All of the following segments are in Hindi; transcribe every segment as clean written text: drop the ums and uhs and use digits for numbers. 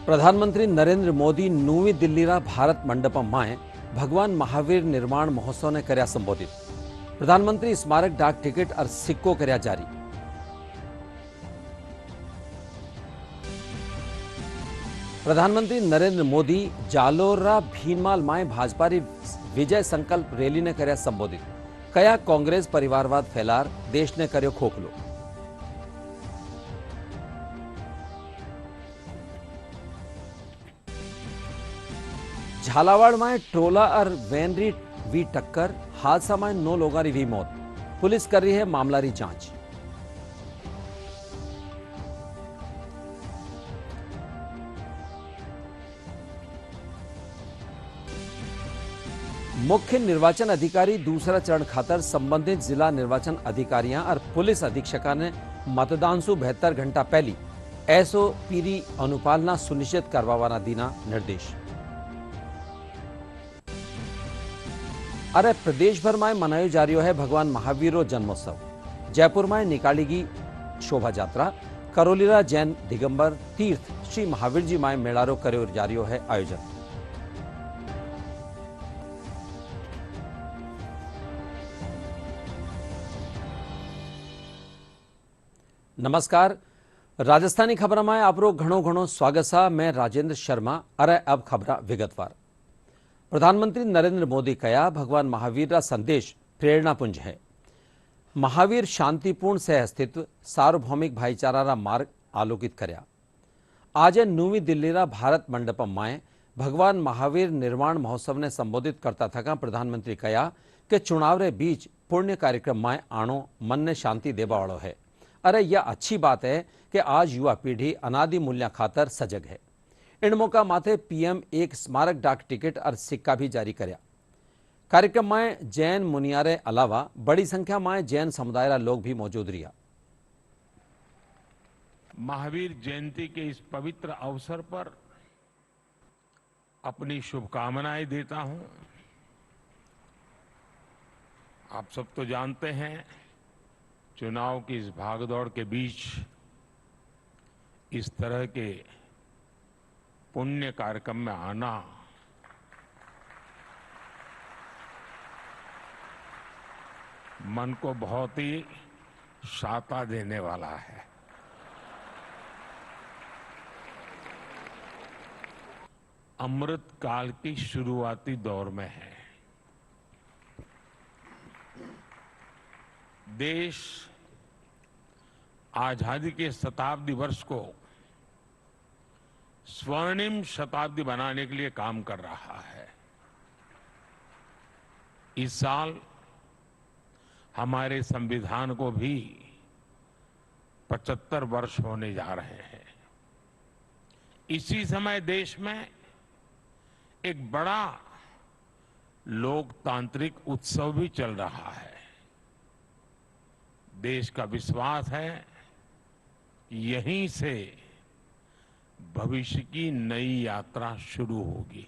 प्रधानमंत्री नरेंद्र मोदी नवी दिल्लीના ભારત મંડપમાં ભગવાન મહાવીર નિર્માણ મહોત્સવને કર્યા સંબોધિત। પ્રધાનમંત્રી સ્મારક ડાક ટિકિટ और સિક્કો કર્યા જારી। प्रधानमंत्री नरेंद्र मोदी जालोरा भीनमाल में भाजपा विजय संकल्प रैली ने कर्या संबोधित। कया कांग्रेस परिवारवाद फैलार देश ने कर्यो खोखलो। झालावाड़ में ट्रोला और वैन वी टक्कर, हादसा में 9 लोगों की हुई मौत। पुलिस कर रही है मामला की जांच। मुख्य निर्वाचन अधिकारी दूसरा चरण खातर संबंधित जिला निर्वाचन अधिकारियों और पुलिस अधीक्षकों ने मतदान से 72 घंटा पहली एसओपी की अनुपालना सुनिश्चित करवाना दीना निर्देश। अरे प्रदेश भर में मनायो जा रही है भगवान महावीर जन्मोत्सव। जयपुर में निकाली गई शोभा यात्रा। करोलीरा जैन दिगंबर तीर्थ श्री महावीर जी में मेड़ारो कर्यो जा रही है आयोजन। नमस्कार, राजस्थानी खबर में आपरो घणो घणो स्वागत है। मैं राजेंद्र शर्मा। अरे अब खबर विगतवार। प्रधानमंत्री नरेंद्र मोदी कया भगवान महावीर का संदेश प्रेरणापुंज है। महावीर शांतिपूर्ण सहअस्तित्व सार्वभौमिक भाईचारा मार्ग आलोकित कर्या। आज नवी दिल्ली भारत मंडपम में भगवान महावीर निर्माण महोत्सव ने संबोधित करता थका प्रधानमंत्री कया कि चुनाव रे बीच पुण्य कार्यक्रम में आणो मन ने शांति देवा वालों है। अरे यह अच्छी बात है कि आज युवा पीढ़ी अनादि मूल्य खातर सजग है। इन मौका माथे पीएम एक स्मारक डाक टिकट और सिक्का भी जारी कर्या। कार्यक्रम में जैन मुनियारे अलावा बड़ी संख्या में जैन समुदाय लोग भी मौजूद रहा। महावीर जयंती के इस पवित्र अवसर पर अपनी शुभकामनाएं देता हूं। आप सब तो जानते हैं, चुनाव की इस भागदौड़ के बीच इस तरह के पुण्य कार्यक्रम में आना मन को बहुत ही शाता देने वाला है। अमृत काल की शुरुआती दौर में है। देश आजादी के शताब्दी वर्ष को स्वर्णिम शताब्दी बनाने के लिए काम कर रहा है। इस साल हमारे संविधान को भी 75 वर्ष होने जा रहे हैं। इसी समय देश में एक बड़ा लोकतांत्रिक उत्सव भी चल रहा है। देश का विश्वास है कि यहीं से भविष्य की नई यात्रा शुरू होगी।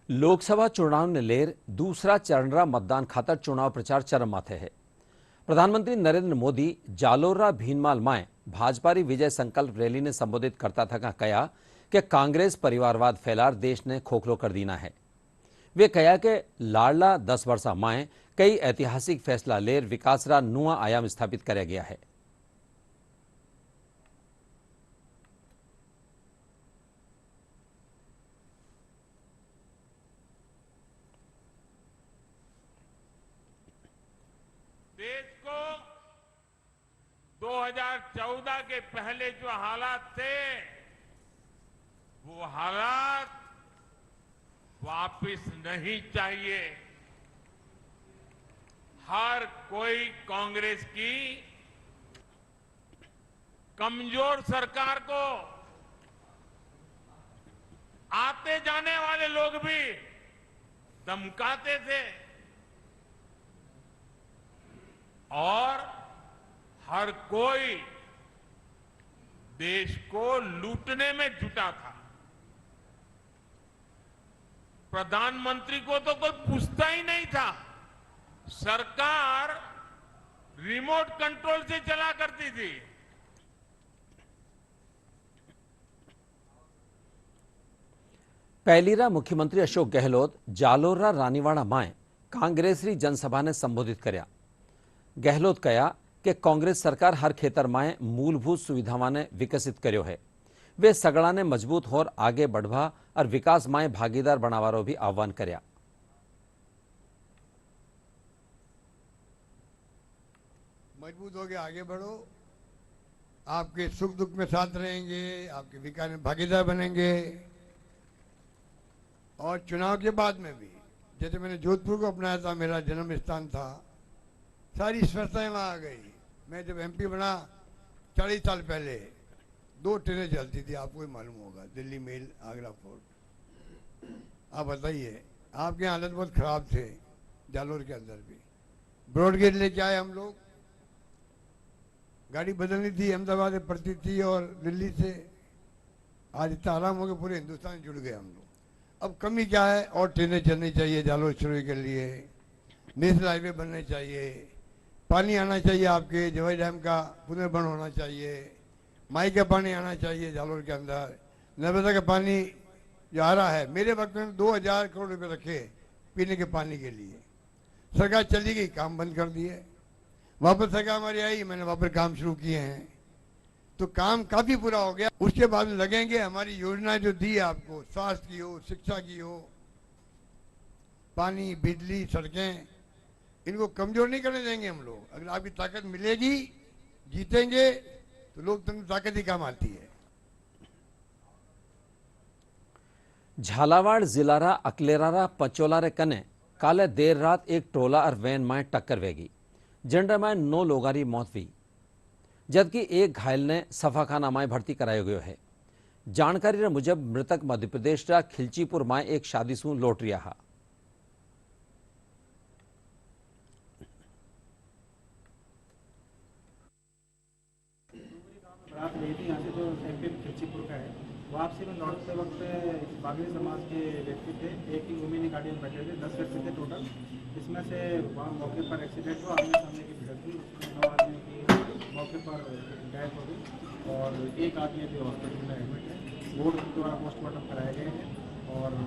लोकसभा चुनाव ने लेर दूसरा चरण मतदान खातर चुनाव प्रचार चरम माथे है। प्रधानमंत्री नरेंद्र मोदी जालोरा भीनमाल में भाजपा विजय संकल्प रैली ने संबोधित करता था कया कि कांग्रेस परिवारवाद फैलार देश ने खोखलो कर दीना है। वे कहा कि लाडला 10 वर्ष में कई ऐतिहासिक फैसला लेर विकास रा नुआ आयाम स्थापित किया गया है। देश को 2014 के पहले जो हालात थे, वो हालात वापस नहीं चाहिए। हर कोई कांग्रेस की कमजोर सरकार को आते जाने वाले लोग भी धमकाते थे और हर कोई देश को लूटने में जुटा था। प्रधानमंत्री को तो कोई पूछता ही नहीं था। सरकार रिमोट कंट्रोल से चला करती थी। પહેલીરા મુખ્યમંત્રી અશોક ગેહલોત જાલોરા રાનીવાડા માય કાંગ્રેસની જનસભા ને સંબોધિત કર્યા। ગેહલોત કયા કે कांग्रेस सरकार हर खेतर में मूलभूत सुविधाओं ने विकसित कर्यो है। वे सगड़ा ने मजबूत होर आगे बढ़वा और विकास में भागीदार बनावारो भी आह्वान कर्या। मजबूत होकर आगे बढ़ो, आपके सुख दुख में साथ रहेंगे, आपके विकास में भागीदार बनेंगे। और चुनाव के बाद में भी, जैसे मैंने जोधपुर को अपनाया था, मेरा जन्म स्थान था, सारी व्यवस्थाएं वहाँ आ गई। मैं जब एमपी बना 40 साल पहले 2 ट्रेनें चलती थी, आपको ही मालूम होगा, दिल्ली मेल, आगरा फोर्ट। आप बताइए, आपके हालत बहुत खराब थे, जालोर के अंदर भी। ब्रॉडगेज लेके आए हम लोग, गाड़ी बदलनी थी, अहमदाबाद से पड़ती थी और दिल्ली से। आज इतना आराम हो गया, पूरे हिंदुस्तान जुड़ गए हम लोग। अब कमी क्या है, और ट्रेनें चलनी चाहिए जालोर शुरू के लिए, नेशनल हाईवे बनने चाहिए, पानी आना चाहिए, आपके जवाई डैम का पुनर्भरण होना चाहिए, माई का पानी आना चाहिए जालोर के अंदर, नर्मदा का पानी जो आ रहा है। मेरे वक्त में 2000 करोड़ रुपए रखे पीने के पानी के लिए। सरकार चली गई, काम बंद कर दिए। वापस सरकार हमारी आई, मैंने वापस काम शुरू किए हैं, तो काम काफी पूरा हो गया। उसके बाद में लगेंगे हमारी योजना जो दी है आपको, स्वास्थ्य की हो, शिक्षा की हो, पानी, बिजली, सड़कें, इनको कमजोर नहीं करने देंगे हम लोग। अगर आपकी ताकत मिलेगी, जीतेंगे, तो लोकतंत्र ताकत ही काम आती है। झालावाड़ जिलारा अकलेरारा पंचोलारे कने काले देर रात एक टोला और वैन में टक्कर वेगी, जिनमें में 9 लोगारी मौत हुई, जबकि एक घायल ने सफाखाना में भर्ती करायो गयो है। जानकारी मुजब मृतक मध्य प्रदेश का खिलचीपुर में एक शादी सु लौट रिया हा। रात गई थी यहाँ से, जो एमपी खिलचीपुर का है। वापसी में लौटते वक्त बागड़ी समाज के व्यक्ति थे, एक ही उमिनी गाड़ी में बैठे थे, 10 व्यक्ति थे टोटल। इसमें से वहाँ मौके पर एक्सीडेंट हुआ, आमने सामने की भिड़ंत हुई, उसमें 9 आदमी की मौके पर डेथ हो गई और एक आदमी अभी हॉस्पिटल में एडमिट है। बोर्ड द्वारा पोस्टमार्टम कराए गए हैं और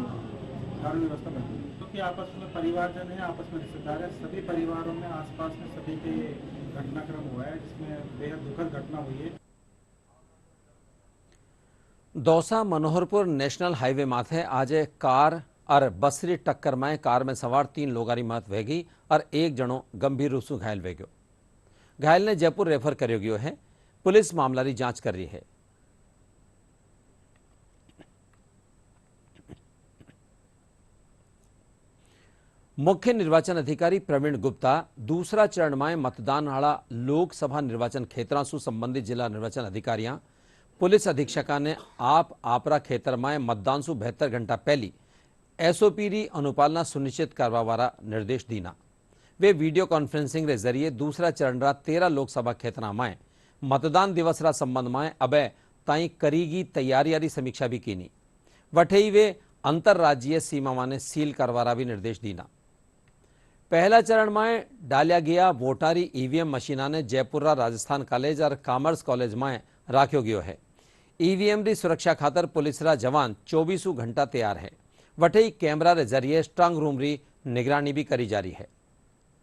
कानून व्यवस्था बन गई, क्योंकि आपस में परिवारजन है, आपस में रिश्तेदार है। सभी परिवारों में आसपास में सभी के घटनाक्रम हुआ है, जिसमें बेहद दुखद घटना हुई है। दौसा मनोहरपुर नेशनल हाईवे माथे आज कार और बसरी टक्कर में कार में सवार 3 लोगारी मौत वेगी और एक जनो गंभीर रूप से घायल वेग्यो। घायल ने जयपुर रेफर करो गयो है। पुलिस मामला की जांच कर रही है। मुख्य निर्वाचन अधिकारी प्रवीण गुप्ता दूसरा चरण में मतदान वाला लोकसभा निर्वाचन क्षेत्रों से संबंधित जिला निर्वाचन अधिकारियों, पुलिस अधीक्षका ने आप आपरा खेतर में मतदान से 72 घंटा पहली एसओपी री अनुपालना सुनिश्चित करवा वाला निर्देश दीना। वे वीडियो कॉन्फ्रेंसिंग के जरिए दूसरा चरण रा 13 लोकसभा क्षेत्र में मतदान दिवस रा संबंध में अबे ताई करीगी तैयारी री समीक्षा भी कीनी। वठे ही वे अंतरराज्यीय सीमा ने सील करवारा भी निर्देश दीना। पहला चरण में डालिया गया वोटारी ईवीएम मशीना ने जयपुर राजस्थान कॉलेज और कॉमर्स कॉलेज में राख्यो गयो है। ईवीएम री सुरक्षा खातर पुलिस रा जवान 24 घंटा तैयार है। वठे ही कैमरा रे जरिए स्ट्रांग रूम री निगरानी भी करी जा रही है।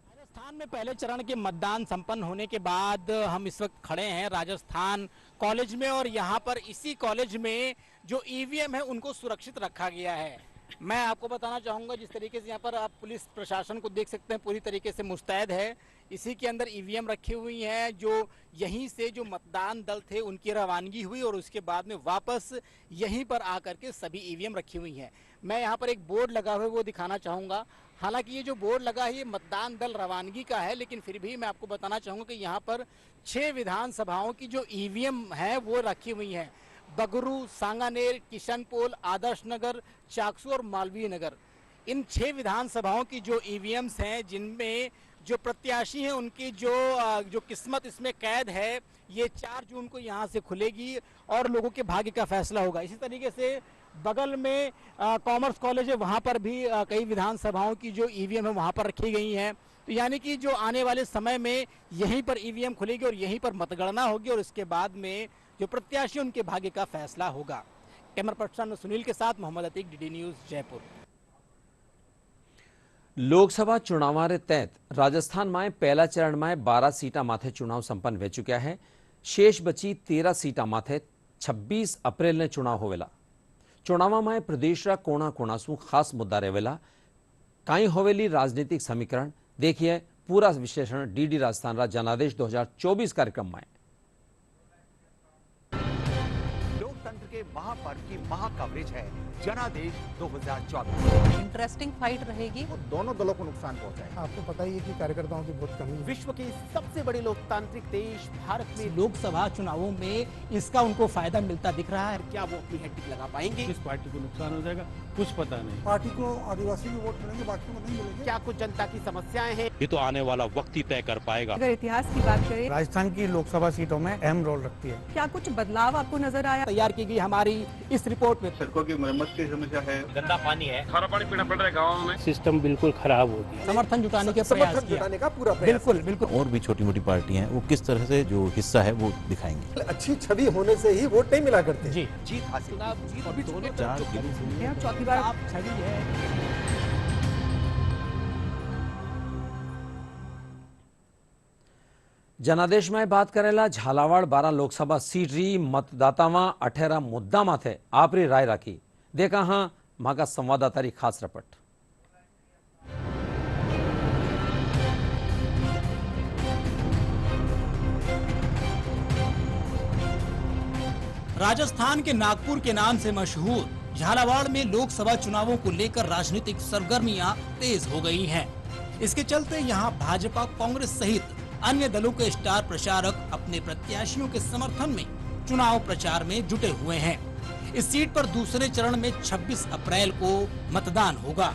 राजस्थान में पहले चरण के मतदान संपन्न होने के बाद हम इस वक्त खड़े हैं राजस्थान कॉलेज में, और यहाँ पर इसी कॉलेज में जो ईवीएम है उनको सुरक्षित रखा गया है। मैं आपको बताना चाहूंगा, जिस तरीके से यहाँ पर आप पुलिस प्रशासन को देख सकते हैं, पूरी तरीके से मुस्तैद है। इसी के अंदर ईवीएम रखी हुई हैं, जो यहीं से जो मतदान दल थे उनकी रवानगी हुई और उसके बाद में वापस यहीं पर आकर के सभी ईवीएम रखी हुई हैं। मैं यहाँ पर एक बोर्ड लगा हुआ है वो दिखाना चाहूँगा। हालांकि ये जो बोर्ड लगा है ये मतदान दल रवानगी का है, लेकिन फिर भी मैं आपको बताना चाहूँगा कि यहाँ पर 6 विधानसभाओं की जो ईवीएम है वो रखी हुई हैं। बगरू, सांगानेर, किशनपोल, आदर्श नगर, चाकसू और मालवीय नगर, इन 6 विधानसभाओं की जो ईवीएम्स हैं, जिनमें जो प्रत्याशी हैं उनकी जो किस्मत इसमें कैद है, ये 4 जून को यहाँ से खुलेगी और लोगों के भाग्य का फैसला होगा। इसी तरीके से बगल में कॉमर्स कॉलेज है, वहाँ पर भी कई विधानसभाओं की जो ईवीएम है वहाँ पर रखी गई हैं। तो यानी कि जो आने वाले समय में यहीं पर ईवीएम खुलेगी और यहीं पर मतगणना होगी और उसके बाद में जो प्रत्याशी उनके भाग्य का फैसला होगा। कैमरा पर्सन सुनील के साथ मोहम्मद अतीक, डीडी न्यूज, जयपुर। लोकसभा चुनाव तहत राजस्थान में पहला चरण में 12 सीटा माथे चुनाव संपन्न हो चुका है। शेष बची 13 सीटा माथे 26 अप्रैल ने चुनाव होवेला। चुनाव में प्रदेश कोणा कोणा शू खास मुद्दा रहेला, कई होवेली राजनीतिक समीकरण देखिए पूरा विश्लेषण डीडी राजस्थान रा जनादेश 2024 कार्यक्रम में। लोकतंत्र के महापर्व की महा कवरेज है जनादेश 2024। इंटरेस्टिंग फाइट रहेगी। वो दोनों दलों को नुकसान पहुंचाएगा। आपको पता ही है कि कार्यकर्ताओं की बहुत कमी है। विश्व के सबसे बड़े लोकतांत्रिक देश भारत में लोकसभा चुनावों में इसका उनको फायदा मिलता दिख रहा है। क्या वो अपनी हैट्रिक लगा पाएंगे? किस पार्टी को नुकसान हो जाएगा कुछ पता नहीं। पार्टी को आदिवासी भी वोट मिलेंगे, बाकी को नहीं मिलेंगे। क्या कुछ जनता की समस्याएं हैं? ये तो आने वाला वक्त ही तय कर पाएगा। अगर इतिहास की बात करें, राजस्थान की लोकसभा सीटों में अहम रोल रखती है। क्या कुछ बदलाव आपको नजर आया? तैयार की गई हमारी इस रिपोर्ट में सड़कों की मरम्मत की समस्या है, गंदा पानी है, खारा पानी पीना पड़ रहा है गाँव में। सिस्टम बिल्कुल खराब हो गया। समर्थन जुटाने के प्रयास किया। का पूरा प्रयास। बिल्कुल बिल्कुल। और भी छोटी मोटी पार्टियां हैं वो किस तरह से जो हिस्सा है वो दिखाएंगे। अच्छी छवि होने से ही वोट नहीं मिला करते। जी जीत हासिल। अभी दोनों चार जिलों से यह चौथी बार आप छवि है। जनादेश में बात करेला झालावाड़ 12 लोकसभा सीट री मतदाता 18 मुद्दा माथे आपरी राय राखी। देखा हाँ मागा संवाददाता री खास रिपोर्ट। राजस्थान के नागपुर के नाम से मशहूर झालावाड़ में लोकसभा चुनावों को लेकर राजनीतिक सरगर्मियां तेज हो गई हैं। इसके चलते यहां भाजपा, कांग्रेस सहित अन्य दलों के स्टार प्रचारक अपने प्रत्याशियों के समर्थन में चुनाव प्रचार में जुटे हुए हैं। इस सीट पर दूसरे चरण में 26 अप्रैल को मतदान होगा।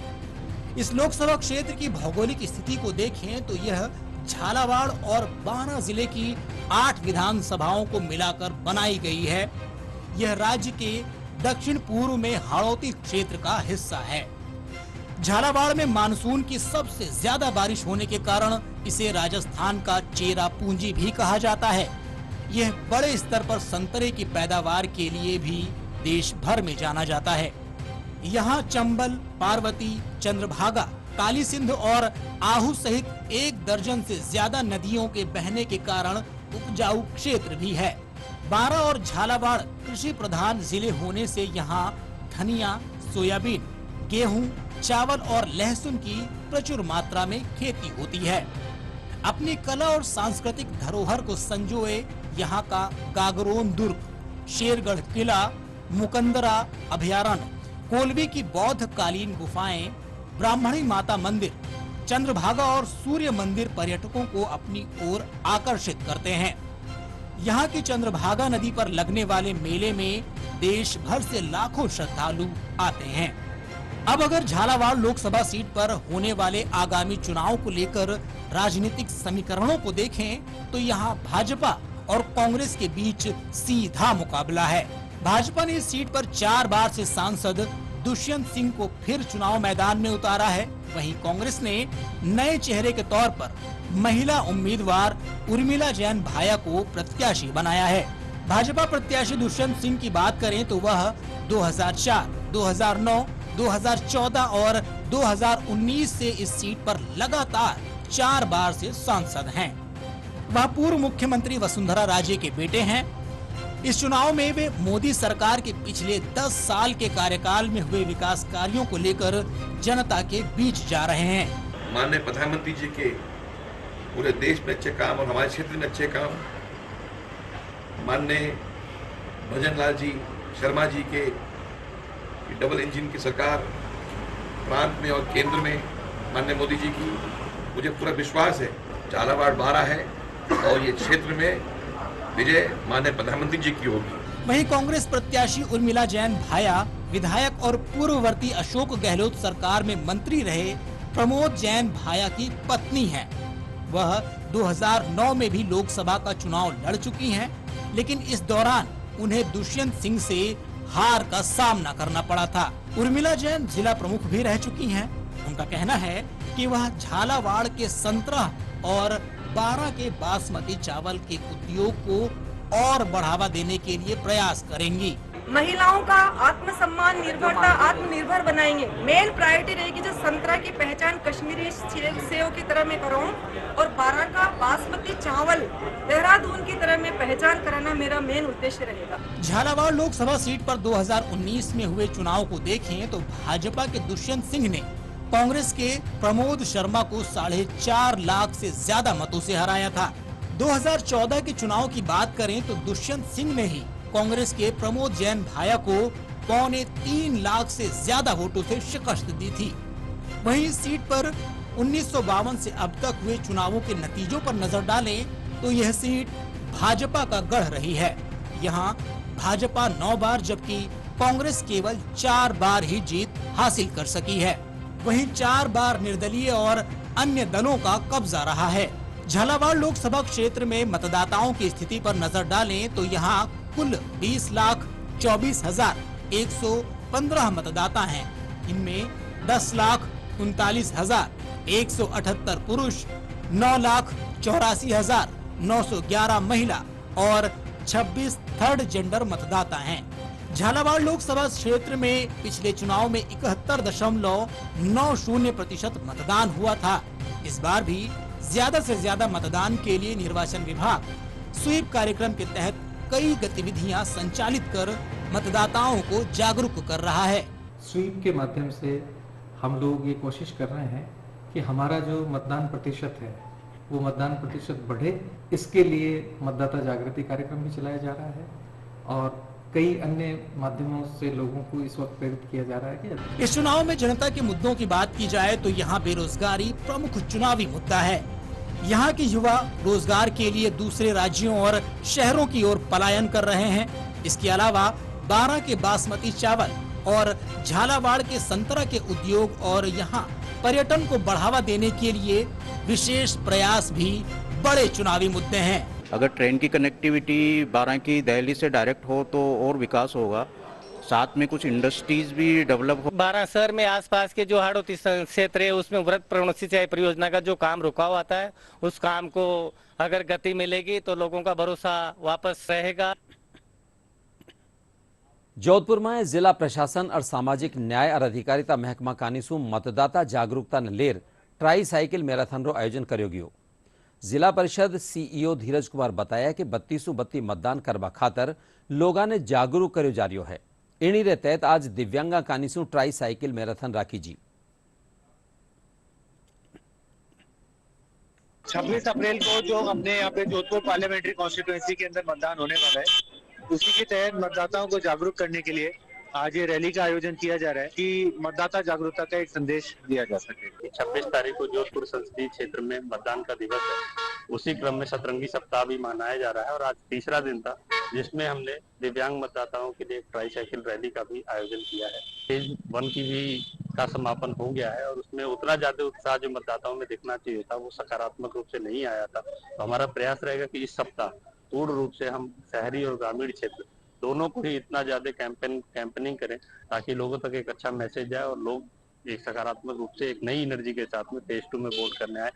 इस लोकसभा क्षेत्र की भौगोलिक स्थिति को देखें तो यह झालावाड़ और बारां जिले की 8 विधानसभाओं को मिलाकर बनाई गई है। यह राज्य के दक्षिण पूर्व में हाड़ौती क्षेत्र का हिस्सा है। झालावाड़ में मानसून की सबसे ज्यादा बारिश होने के कारण इसे राजस्थान का चेरा पूंजी भी कहा जाता है। यह बड़े स्तर पर संतरे की पैदावार के लिए भी देश भर में जाना जाता है। यहाँ चंबल, पार्वती, चंद्रभागा, काली सिंध और आहू सहित 1 दर्जन से ज्यादा नदियों के बहने के कारण उपजाऊ क्षेत्र भी है। बारां और झालावाड़ कृषि प्रधान जिले होने से यहाँ धनिया, सोयाबीन, गेहूं, चावल और लहसुन की प्रचुर मात्रा में खेती होती है। अपनी कला और सांस्कृतिक धरोहर को संजोए यहाँ का गागरोन दुर्ग, शेरगढ़ किला, मुकंदरा अभयारण्य, कोलवी की बौद्ध कालीन गुफाएं, ब्राह्मणी माता मंदिर, चंद्रभागा और सूर्य मंदिर पर्यटकों को अपनी ओर आकर्षित करते हैं। यहाँ की चंद्रभागा नदी पर लगने वाले मेले में देश भर से लाखों श्रद्धालु आते हैं। अब अगर झालावाड़ लोकसभा सीट पर होने वाले आगामी चुनाव को लेकर राजनीतिक समीकरणों को देखें तो यहाँ भाजपा और कांग्रेस के बीच सीधा मुकाबला है। भाजपा ने इस सीट पर 4 बार से सांसद दुष्यंत सिंह को फिर चुनाव मैदान में उतारा है। वहीं कांग्रेस ने नए चेहरे के तौर पर महिला उम्मीदवार उर्मिला जैन भाया को प्रत्याशी बनाया है। भाजपा प्रत्याशी दुष्यंत सिंह की बात करें तो वह 2004, 2009, 2014 और 2019 से इस सीट पर लगातार 4 बार से सांसद हैं। वह पूर्व मुख्यमंत्री वसुंधरा राजे के बेटे हैं। इस चुनाव में वे मोदी सरकार के पिछले 10 साल के कार्यकाल में हुए विकास कार्यों को लेकर जनता के बीच जा रहे हैं। माननीय प्रधानमंत्री जी के पूरे देश में अच्छे काम और हमारे क्षेत्र में अच्छे काम, माननीय भजन लाल जी शर्मा जी के डबल इंजन की सरकार प्रांत में और केंद्र में माननीय मोदी जी की, मुझे पूरा विश्वास है झालावाड़ 12 है और ये क्षेत्र में विजय माननीय प्रधानमंत्री जी की होगी। वहीं कांग्रेस प्रत्याशी उर्मिला जैन भाया विधायक और पूर्ववर्ती अशोक गहलोत सरकार में मंत्री रहे प्रमोद जैन भाया की पत्नी हैं। वह 2009 में भी लोकसभा का चुनाव लड़ चुकी हैं, लेकिन इस दौरान उन्हें दुष्यंत सिंह से हार का सामना करना पड़ा था। उर्मिला जैन जिला प्रमुख भी रह चुकी हैं। उनका कहना है कि वह झालावाड़ के संतरा और 12 के बासमती चावल के उद्योग को और बढ़ावा देने के लिए प्रयास करेंगी। महिलाओं का आत्मसम्मान निर्भरता आत्मनिर्भर बनाएंगे। मेन प्रायोरिटी रहेगी जो संतरा की पहचान कश्मीरी सेव की तरह मैं कराऊं और 12 का बासमती चावल देहरादून की तरह मैं पहचान कराना मेरा मेन उद्देश्य रहेगा। झालावाड़ लोकसभा सीट पर 2019 में हुए चुनाव को देखें तो भाजपा के दुष्यंत सिंह ने कांग्रेस के प्रमोद शर्मा को 4.5 लाख से ज्यादा मतों से हराया था। 2014 के चुनाव की बात करें तो दुष्यंत सिंह ने ही कांग्रेस के प्रमोद जैन भाया को 2.25 लाख से ज्यादा वोटों से शिकस्त दी थी। वहीं इस सीट पर 1952 से अब तक हुए चुनावों के नतीजों पर नजर डालें तो यह सीट भाजपा का गढ़ रही है। यहाँ भाजपा 9 बार जबकि कांग्रेस केवल 4 बार ही जीत हासिल कर सकी है। वहीं 4 बार निर्दलीय और अन्य दलों का कब्जा रहा है। झालावाड़ लोकसभा क्षेत्र में मतदाताओं की स्थिति पर नजर डालें तो यहाँ कुल 20,24,115 मतदाता हैं। इनमें 10,39,178 पुरुष, 9,84,911 महिला और 26 थर्ड जेंडर मतदाता हैं। झालावाड़ लोकसभा क्षेत्र में पिछले चुनाव में 71.90% मतदान हुआ था। इस बार भी ज्यादा से ज्यादा मतदान के लिए निर्वाचन विभाग स्वीप कार्यक्रम के तहत कई गतिविधियां संचालित कर मतदाताओं को जागरूक कर रहा है। स्वीप के माध्यम से हम लोग ये कोशिश कर रहे हैं कि हमारा जो मतदान प्रतिशत है वो मतदान प्रतिशत बढ़े। इसके लिए मतदाता जागृति कार्यक्रम भी चलाया जा रहा है और कई अन्य माध्यमों से लोगों को इस वक्त प्रेरित किया जा रहा है कि इस चुनाव में जनता के मुद्दों की बात की जाए तो यहाँ बेरोजगारी प्रमुख चुनावी मुद्दा है। यहाँ के युवा रोजगार के लिए दूसरे राज्यों और शहरों की ओर पलायन कर रहे हैं। इसके अलावा 12 के बासमती चावल और झालावाड़ के संतरा के उद्योग और यहाँ पर्यटन को बढ़ावा देने के लिए विशेष प्रयास भी बड़े चुनावी मुद्दे हैं। अगर ट्रेन की कनेक्टिविटी 12 की दिल्ली से डायरेक्ट हो तो और विकास होगा, साथ में कुछ इंडस्ट्रीज भी डेवलप हो। 12 शहर में आसपास के जो हाड़ोती क्षेत्र है उसमें व्रत प्रवण सिंचाई परियोजना का जो काम रुका हुआ था उस काम को अगर गति मिलेगी तो लोगों का भरोसा वापस रहेगा। जोधपुर में जिला प्रशासन और सामाजिक न्याय और अधिकारिता महकमा कानीसू मतदाता जागरूकता ने लेर ट्राई साइकिल मैराथन रो आयोजन करो गयो। जिला परिषद सीईओ धीरज कुमार बताया कि 32 मतदान करवा खातर लोगा ने जागरूक करो जा रही है। इन्हीं रे तहत आज दिव्यांगा कानीसू ट्राई साइकिल मैराथन राखी जी। 26 अप्रैल को जो हमने यहाँ पे जोधपुर पार्लियामेंट्री कॉन्स्टिट्यूएंसी के अंदर मतदान होने वाला है, उसी के तहत मतदाताओं को जागरूक करने के लिए आज ये रैली का आयोजन किया जा रहा है कि मतदाता जागरूकता का एक संदेश दिया जा सके। 26 तारीख को जोधपुर संसदीय क्षेत्र में मतदान का दिवस है। उसी क्रम में सतरंगी सप्ताह भी मनाया जा रहा है और आज तीसरा दिन था जिसमें हमने दिव्यांग मतदाताओं के लिए एक ट्राई साइकिल रैली का भी आयोजन किया है। फेज 1 की भी का समापन हो गया है और उसमें उतना ज्यादा उत्साह जो मतदाताओं में दिखना चाहिए था वो सकारात्मक रूप से नहीं आया था। तो हमारा प्रयास रहेगा कि इस सप्ताह पूर्ण रूप से हम शहरी और ग्रामीण क्षेत्र दोनों को ही इतना ज्यादा कैंपेनिंग करें ताकि लोगों तक एक अच्छा मैसेज जाए और लोग एक सकारात्मक रूप से एक नई एनर्जी के साथ में फेज 2 में वोट करने आए।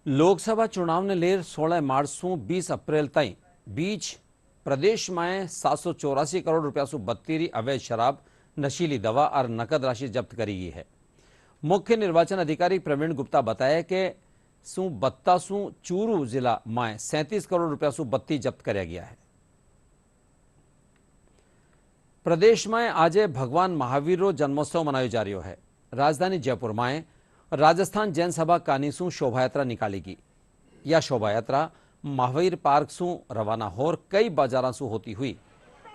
लोकसभा चुनाव ने लेर 16 मार्च से 20 अप्रैल तक बीच प्रदेश में 784 करोड़ रुपया सु 32 अवैध शराब, नशीली दवा और नकद राशि जब्त करी गई है। मुख्य निर्वाचन अधिकारी प्रवीण गुप्ता बताया कि बत्तासू चूरू जिला में 37 करोड़ रुपया सु 32 जब्त कराया गया है। प्रदेश में आज भगवान महावीर रो जन्मोत्सव मनायो जा रही है। राजधानी जयपुर में राजस्थान जैन सभा कानीसू शोभा यात्रा निकालेगी। यह शोभा यात्रा महावीर पार्क सु रवाना होर कई बाजारा सु होती हुई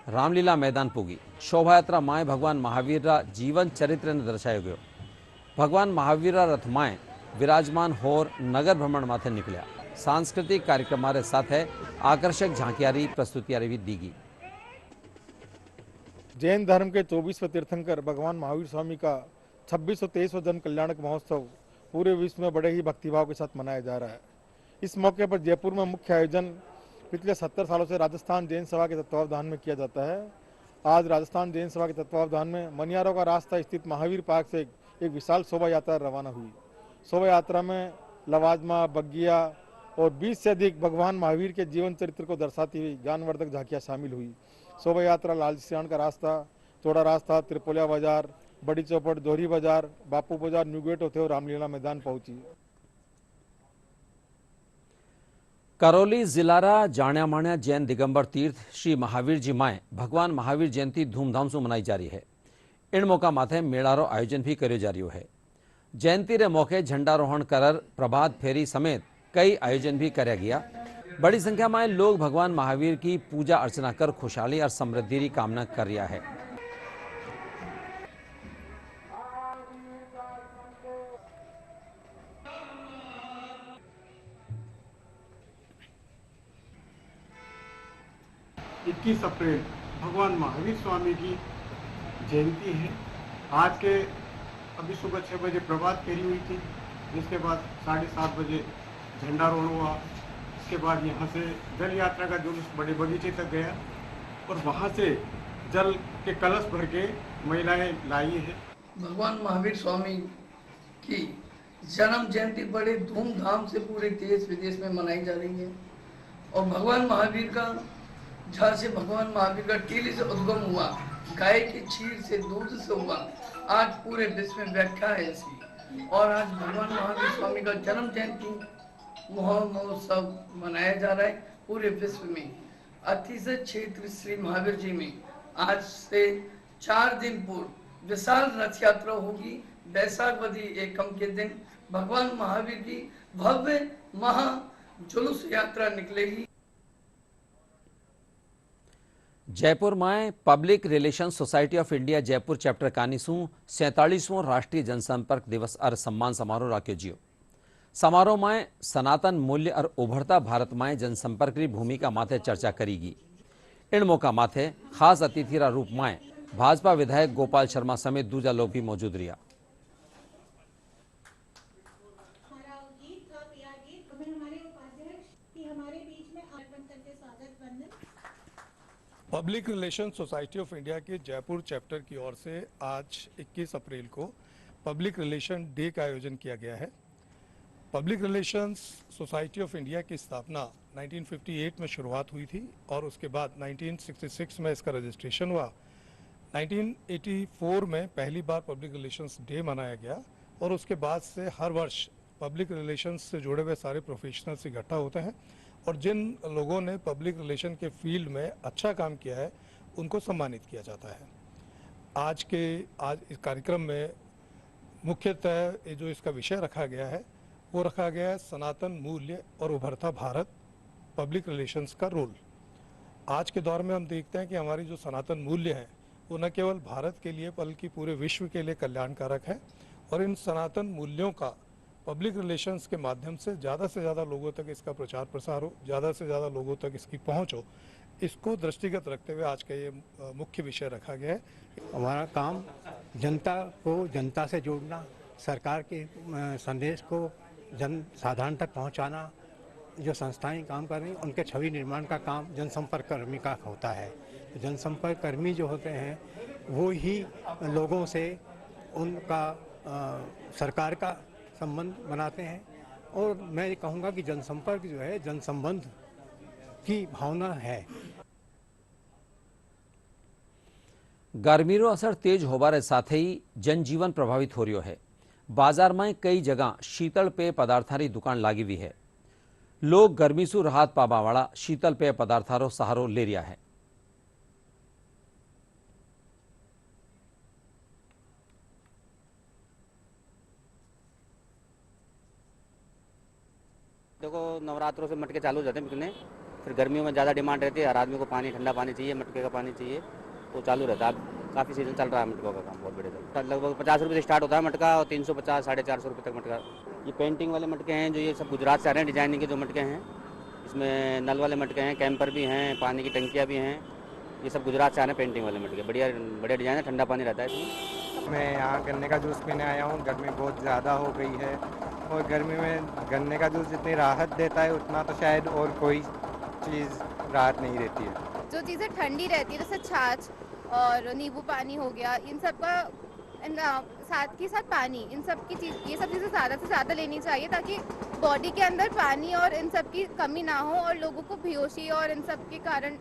रामलीला मैदान पुगी। शोभा यात्रा माए भगवान महावीर रा जीवन चरित्र ने दर्शायो गयो। भगवान महावीर रा रथ माए विराजमान होर नगर भ्रमण माथे निकलिया। सांस्कृतिक कार्यक्रम साथ आकर्षक झांकियारी प्रस्तुतियां भी दी गई। जैन धर्म के 24वें तीर्थंकर भगवान महावीर स्वामी का 2623वां जन कल्याणक महोत्सव पूरे विश्व में बड़े ही भक्तिभाव के साथ मनाया जा रहा है। इस मौके पर जयपुर में मुख्य आयोजन पिछले 70 सालों से राजस्थान जैन सभा के तत्वावधान में किया जाता है आज राजस्थान जैन सभा के तत्वावधान में मनियारों का रास्ता स्थित महावीर पार्क से एक विशाल शोभा यात्रा रवाना हुई। शोभा यात्रा में लवाजमा, बग्गिया और 20 से अधिक भगवान महावीर के जीवन चरित्र को दर्शाती हुई ज्ञानवर्धक झांकियां शामिल हुई। शोभा यात्रा लाल सियाण का रास्ता, चौड़ा रास्ता, त्रिपोलिया बाजार, बड़ी चौपट, दोहरी बाजार, बापू बाजार, न्यू गेट होते हुए रामलीला मैदान पहुंची। करौली जिलारा जाण्या माण्या जैन दिगंबर तीर्थ श्री महावीर जी माए भगवान महावीर जयंती धूमधाम से मनाई जा रही है। इन मौका माथे मेळारो आयोजन भी कर्यो जा रह्यो है। जयंती रे मौके झंडारोहण कर प्रभात फेरी समेत कई आयोजन भी कर्या गया। बड़ी संख्या में लोग भगवान महावीर की पूजा अर्चना कर खुशहाली और समृद्धि की कामना कर रहा है। इक्कीस अप्रैल भगवान महावीर स्वामी की जयंती है। आज के अभी सुबह 6 बजे प्रभात फेरी हुई थी, जिसके बाद 7:30 बजे झंडारोहण हुआ। इसके बाद यहाँ से जल यात्रा का जुलूस बड़े बगीचे तक गया और वहाँ से जल के कलश भर के महिलाएं लाई है। भगवान महावीर स्वामी की जन्म जयंती बड़े धूमधाम से पूरे देश विदेश में मनाई जा रही है और भगवान महावीर का जहाँ से भगवान महावीर का टीले से उद्गम हुआ, गाय की क्षीर से, दूध से हुआ, आज पूरे विश्व में व्याख्या है ऐसी। और आज भगवान महावीर स्वामी का जन्म जयंती महोत्सव मनाया जा रहा है पूरे विश्व में। अतिशय क्षेत्र श्री महावीर जी में आज से 4 दिन पूर्व विशाल रथ यात्रा होगी। वैशाख बदी एकम के दिन भगवान महावीर की भव्य महा जुलूस यात्रा निकलेगी। जयपुर में public relation society of India Jaipur chapter कानीसू 47वां राष्ट्रीय जनसंपर्क दिवस और सम्मान समारोह राख्यो जियो। समारोह में सनातन मूल्य और उभरता भारत में जनसंपर्क की भूमिका माथे चर्चा करेगी। इन मौका माथे खास अतिथि रूप में भाजपा विधायक गोपाल शर्मा समेत दूजा लोग भी मौजूद रहा। Public relation society of India के जयपुर चैप्टर की ओर से आज 21 अप्रैल को पब्लिक रिलेशन डे का आयोजन किया गया है। Public relations society of India की स्थापना 1958 में शुरुआत हुई थी और उसके बाद 1966 में इसका रजिस्ट्रेशन हुआ। 1984 में पहली बार पब्लिक रिलेशंस डे मनाया गया और उसके बाद से हर वर्ष पब्लिक रिलेशंस से जुड़े हुए सारे प्रोफेशनल्स इकट्ठा होते हैं और जिन लोगों ने पब्लिक रिलेशन के फील्ड में अच्छा काम किया है उनको सम्मानित किया जाता है। आज इस कार्यक्रम में मुख्यतः जो इसका विषय रखा गया है वो रखा गया है सनातन मूल्य और उभरता भारत, पब्लिक रिलेशंस का रोल। आज के दौर में हम देखते हैं कि हमारी जो सनातन मूल्य हैं वो न केवल भारत के लिए बल्कि पूरे विश्व के लिए कल्याणकारक है और इन सनातन मूल्यों का पब्लिक रिलेशंस के माध्यम से ज़्यादा लोगों तक इसका प्रचार प्रसार हो, ज़्यादा से ज़्यादा लोगों तक इसकी पहुंच हो, इसको दृष्टिगत रखते हुए आज का ये मुख्य विषय रखा गया है। हमारा काम जनता को जनता से जोड़ना, सरकार के संदेश को जन साधारण तक पहुंचाना, जो संस्थाएं काम कर रही हैं उनके छवि निर्माण का काम जनसंपर्क कर्मी का होता है। जनसंपर्क कर्मी जो होते हैं वो ही लोगों से उनका सरकार का संबंध बनाते हैं और मैं ये कहूँगा कि जनसंपर्क जो है जनसंबंध की भावना है। गर्मीरो असर तेज होबारे साथ ही जनजीवन प्रभावित हो रह्यो है। बाजार में कई जगह शीतल पेय पदार्थारी दुकान लागी हुई है। लोग गर्मी से राहत पावा वाला शीतल पेय पदार्थारो सहारो ले रहा है। देखो नवरात्रों से मटके चालू हो जाते हैं बिकने, फिर गर्मियों में ज़्यादा डिमांड रहती है। हर आदमी को पानी, ठंडा पानी चाहिए, मटके का पानी चाहिए, तो चालू रहता है। अब काफ़ी सीजन चल रहा है मटकों का काम बहुत बड़े तक। लगभग 50 रुपये से स्टार्ट होता है मटका और 350 साढ़े 400 रुपये तक मटका। ये पेंटिंग वाले मटके हैं जो ये सब गुजरात से आ रहे हैं, डिजाइनिंग के जो मटके हैं। इसमें नल वाले मटके हैं, कैंपर भी हैं, पानी की टंकियाँ भी हैं। ये सब गुजरात से आ रहे हैं पेंटिंग वाले मटके। बढ़िया डिजाइन है, ठंडा पानी रहता है इसमें। मैं यहाँ गन्ने का जूस पीने आया हूँ। गर्मी बहुत ज़्यादा हो गई है और गर्मी में गन्ने का जूस जितनी राहत देता है उतना तो शायद और कोई चीज़ राहत नहीं देती है। जो चीज़ें ठंडी रहती है जैसे छाछ और नींबू पानी हो गया, इन सब का साथ के साथ पानी, इन सब की चीज़, ये सब चीज़ें ज़्यादा से ज़्यादा लेनी चाहिए ताकि बॉडी के अंदर पानी और इन सब की कमी ना हो और लोगों को बेहोशी और इन सब के कारण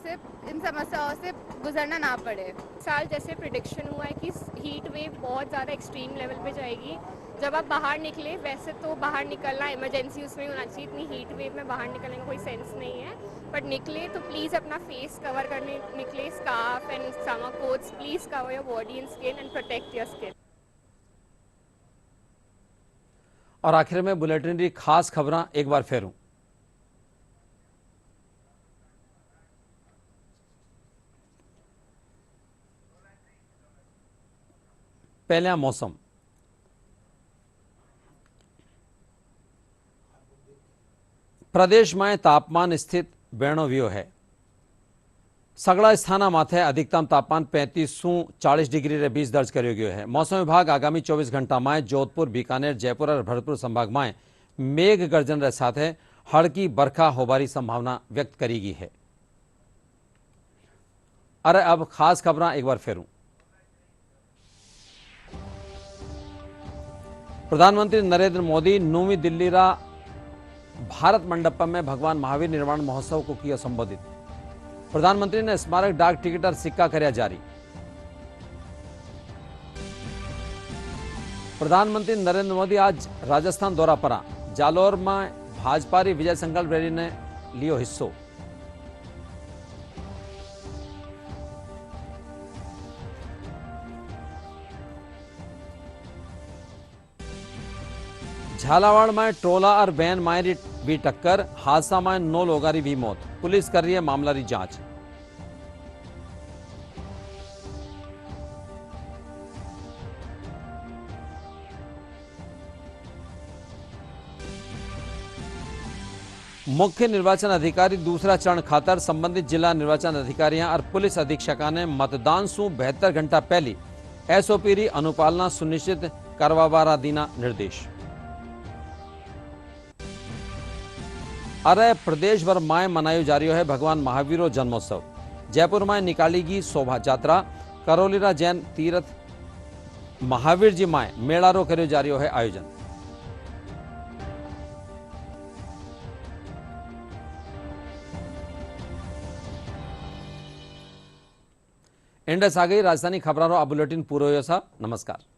से इन समस्याओं से गुजरना ना पड़े। साल जैसे प्रिडिक्शन हुआ है कि हीट वेव बहुत ज़्यादा एक्सट्रीम लेवल पे जाएगी। जब आप बाहर निकले, वैसे तो बाहर निकलना इमरजेंसी उसमें होना चाहिए, इतनी हीट वेव में बाहर निकलने का कोई सेंस नहीं है, बट निकले तो प्लीज़ अपना फेस कवर करने निकले, scarf and summer quotes, please cover your body and skin and protect your skin. और आखिर में बुलेटिन की खास खबरां एक बार फेरूं। पहला मौसम। प्रदेश में तापमान स्थित बेणो व्यो है। सगड़ा स्थाना माथे अधिकतम तापमान 35-40 डिग्री रे 20 दर्ज करो गयो है। मौसम विभाग आगामी 24 घंटा में जोधपुर, बीकानेर, जयपुर और भरतपुर संभाग में मेघ गर्जन रे साथे हड़की बरखा होबारी संभावना व्यक्त करी गई है। अरे अब खास खबरां एक बार फेरूं। प्रधानमंत्री नरेंद्र मोदी नवी दिल्ली रा भारत मंडपम में भगवान महावीर निर्वाण महोत्सव को किया संबोधित। प्रधानमंत्री ने स्मारक डाक टिकट और सिक्का कर्या जारी। प्रधानमंत्री नरेंद्र मोदी आज राजस्थान दौरा पर जालोर में भाजपा री विजय संकल्प रैली ने लियो हिस्सो। झालावाड़ में टोला और वैन मायरी भी टक्कर, हादसा में 9 लोगों की भी मौत। पुलिस कर रही है मामला की जांच। मुख्य निर्वाचन अधिकारी दूसरा चरण खातर संबंधित जिला निर्वाचन अधिकारियों और पुलिस अधीक्षकों ने मतदान सु 72 घंटा पहले एसओपी री अनुपालना सुनिश्चित करवावारा दीना निर्देश। अरे प्रदेश भर में मनायो जा रही है भगवान महावीरो जन्मोत्सव। जयपुर में निकाली गई शोभा यात्रा। करोलीरा जैन तीर्थ महावीर जी में मेड़ारो करो जा रही है आयोजन। इंडस आ गई राजधानी खबरों आ बुलेटिन पूरो हो सा। नमस्कार।